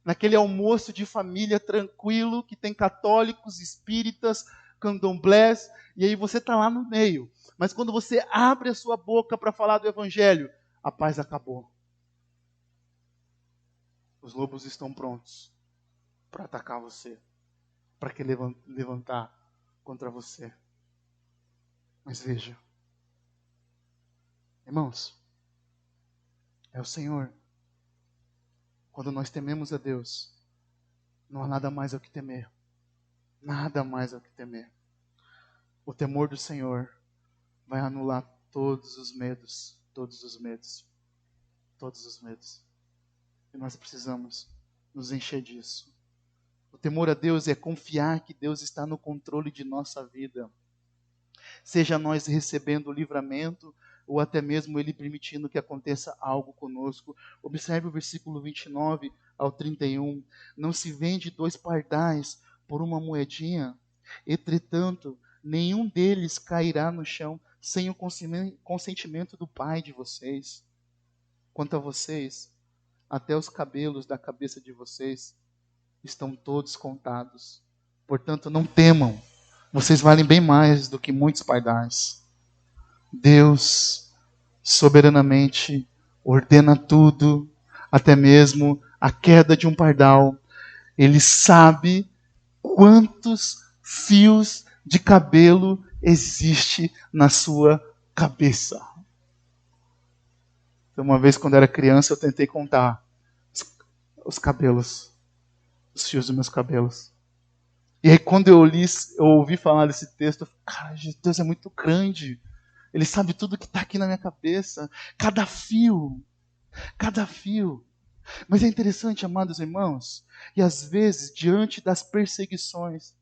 naquele almoço de família tranquilo, que tem católicos, espíritas, candomblés, e aí você está lá no meio. Mas quando você abre a sua boca para falar do Evangelho, a paz acabou. Os lobos estão prontos para atacar você, para que levantar contra você. Mas veja, irmãos, é o Senhor. Quando nós tememos a Deus, não há nada mais ao que temer. Nada mais ao que temer. O temor do Senhor vai anular todos os medos, todos os medos, todos os medos. E nós precisamos nos encher disso. O temor a Deus é confiar que Deus está no controle de nossa vida. Seja nós recebendo o livramento, ou até mesmo Ele permitindo que aconteça algo conosco. Observe o versículo 29 ao 31. Não se vende 2 pardais por uma moedinha. Entretanto, nenhum deles cairá no chão sem o consentimento do Pai de vocês. Quanto a vocês, até os cabelos da cabeça de vocês estão todos contados. Portanto, não temam. Vocês valem bem mais do que muitos pardais. Deus soberanamente ordena tudo, até mesmo a queda de um pardal. Ele sabe quantos fios de cabelo existe na sua cabeça. Então, uma vez, quando era criança, eu tentei contar. os cabelos, os fios dos meus cabelos. E aí quando eu ouvi falar desse texto, eu falei, cara, Deus é muito grande. Ele sabe tudo que está aqui na minha cabeça. Cada fio. Cada fio. Mas é interessante, amados irmãos, e às vezes, diante das perseguições,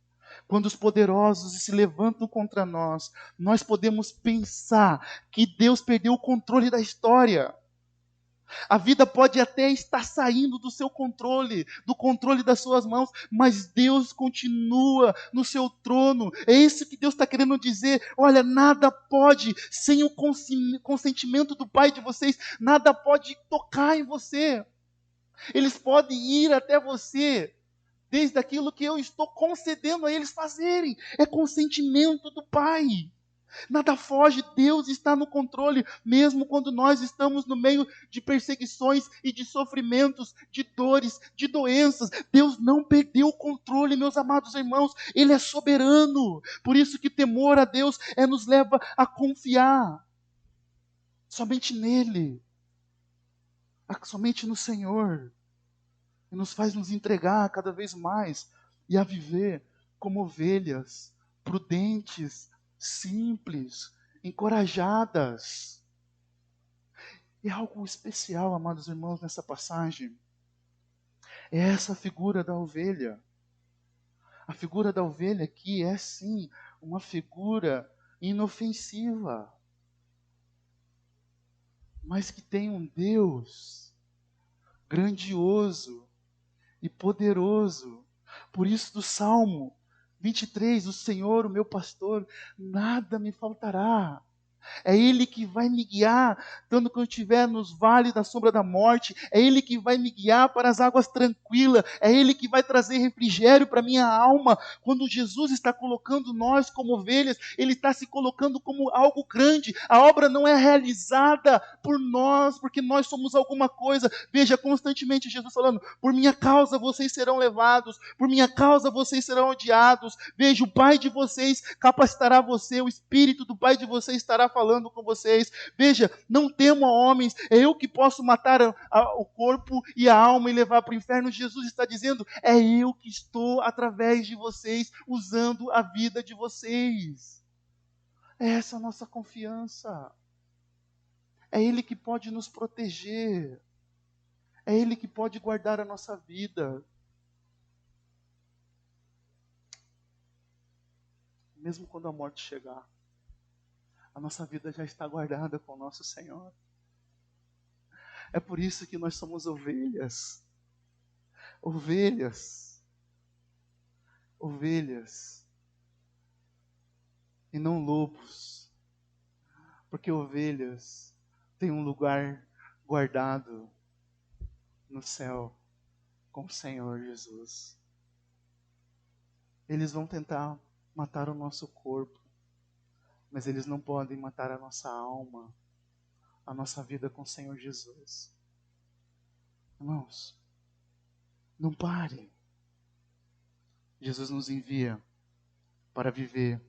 quando os poderosos se levantam contra nós, nós podemos pensar que Deus perdeu o controle da história. A vida pode até estar saindo do seu controle, do controle das suas mãos, mas Deus continua no seu trono. É isso que Deus está querendo dizer. Olha, nada pode, sem o consentimento do Pai de vocês, nada pode tocar em você. Eles podem ir até você, desde aquilo que eu estou concedendo a eles fazerem. É consentimento do Pai. Nada foge, Deus está no controle, mesmo quando nós estamos no meio de perseguições e de sofrimentos, de dores, de doenças. Deus não perdeu o controle, meus amados irmãos, Ele é soberano. Por isso que temor a Deus nos leva a confiar somente nele, somente no Senhor. E nos faz nos entregar cada vez mais e a viver como ovelhas, prudentes, simples, encorajadas. E algo especial, amados irmãos, nessa passagem, é essa figura da ovelha. A figura da ovelha aqui é sim uma figura inofensiva, mas que tem um Deus grandioso e poderoso. Por isso do Salmo 23, o Senhor, o meu pastor, nada me faltará. É Ele que vai me guiar, quando eu estiver nos vales da sombra da morte. É Ele que vai me guiar para as águas tranquilas. É Ele que vai trazer refrigério para a minha alma. Quando Jesus está colocando nós como ovelhas, Ele está se colocando como algo grande. A obra não é realizada por nós, porque nós somos alguma coisa. Veja, constantemente Jesus falando, por minha causa vocês serão levados, por minha causa vocês serão odiados. Veja, o Pai de vocês capacitará você, o Espírito do Pai de vocês estará falando com vocês. Veja, não temam a homens, é eu que posso matar o corpo e a alma e levar para o inferno. Jesus está dizendo, é eu que estou através de vocês, usando a vida de vocês. É essa a nossa confiança. É Ele que pode nos proteger. É Ele que pode guardar a nossa vida. Mesmo quando a morte chegar, a nossa vida já está guardada com o nosso Senhor. É por isso que nós somos ovelhas. Ovelhas. Ovelhas. E não lobos. Porque ovelhas têm um lugar guardado no céu com o Senhor Jesus. Eles vão tentar matar o nosso corpo, mas eles não podem matar a nossa alma, a nossa vida com o Senhor Jesus. Irmãos, não pare. Jesus nos envia para viver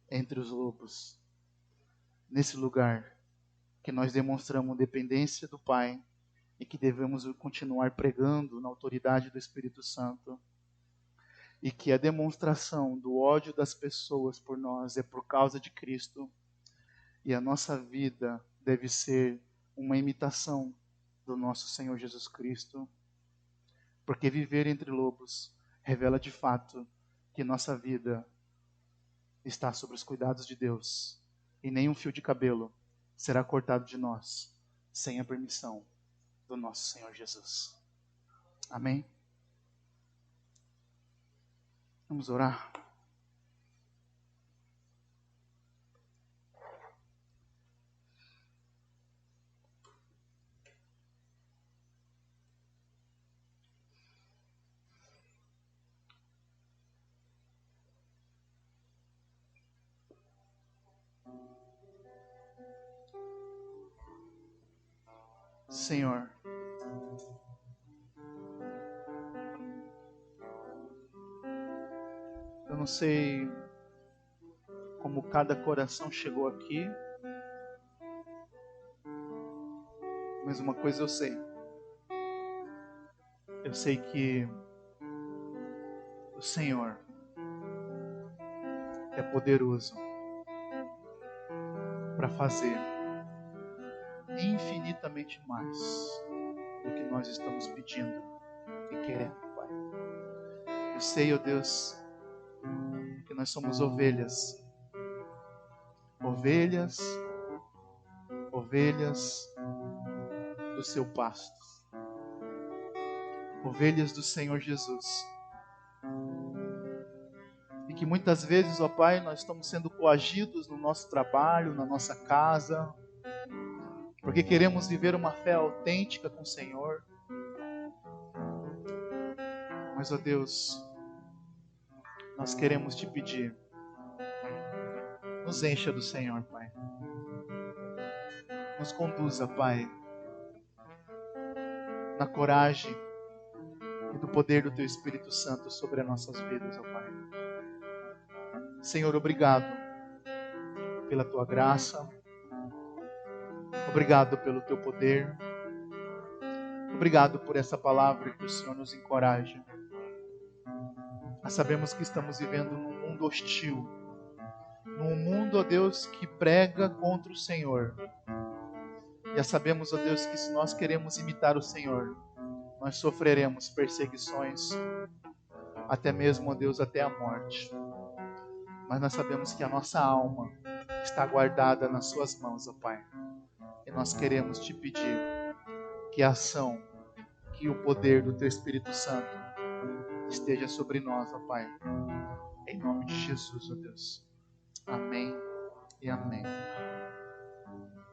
entre os lobos, nesse lugar que nós demonstramos dependência do Pai e que devemos continuar pregando na autoridade do Espírito Santo, e que a demonstração do ódio das pessoas por nós é por causa de Cristo, e a nossa vida deve ser uma imitação do nosso Senhor Jesus Cristo, porque viver entre lobos revela de fato que nossa vida está sob os cuidados de Deus, e nenhum fio de cabelo será cortado de nós sem a permissão do nosso Senhor Jesus. Amém? Vamos orar. Senhor, eu não sei como cada coração chegou aqui, mas uma coisa eu sei: Eu sei que o Senhor é poderoso para fazer infinitamente mais do que nós estamos pedindo e querendo, Pai. Eu sei, ó Deus, que nós somos ovelhas, ovelhas, ovelhas do seu pasto, ovelhas do Senhor Jesus. E que muitas vezes, ó Pai, nós estamos sendo coagidos no nosso trabalho, na nossa casa, porque queremos viver uma fé autêntica com o Senhor. Mas, ó Deus, nós queremos te pedir, nos encha do Senhor, Pai. Nos conduza, Pai, na coragem e do poder do Teu Espírito Santo sobre as nossas vidas, ó Pai. Senhor, obrigado pela Tua graça, obrigado pelo Teu poder, obrigado por essa palavra que o Senhor nos encoraja. Nós sabemos que estamos vivendo num mundo hostil, num mundo, ó Deus, que prega contra o Senhor. Já sabemos, ó Deus, que se nós queremos imitar o Senhor, nós sofreremos perseguições, até mesmo, ó Deus, até a morte. Mas nós sabemos que a nossa alma está guardada nas Suas mãos, ó Pai. E nós queremos te pedir que a ação, que o poder do Teu Espírito Santo esteja sobre nós, ó Pai. Em nome de Jesus, ó Deus. Amém e amém.